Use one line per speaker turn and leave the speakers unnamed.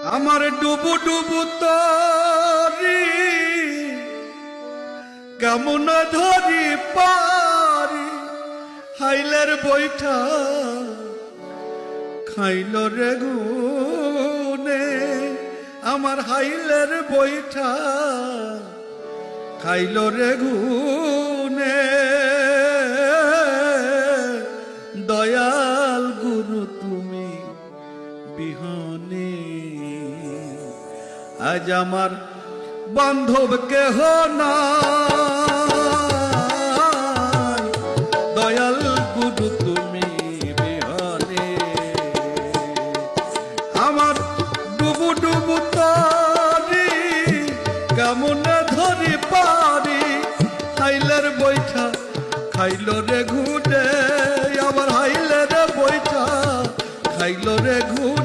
আমার ডুবু ডুবু তরি কেমন ধরি পারি হাইলের বৈঠা খাইল রে গুনে আমার হাইলের বৈঠা খাইল রে গুনে দয়াল গুরু তুমি বিহনে আজ আমার বান্ধব কেহ নাই দয়াল গুরু তুমি বিহনে আমার ডুবু ডুবু তারি কেমন ধরি পারি হাইলের বৈঠা খাইল রে ঘুরে আমার হাইলের বৈঠা খাইল রে ঘুরে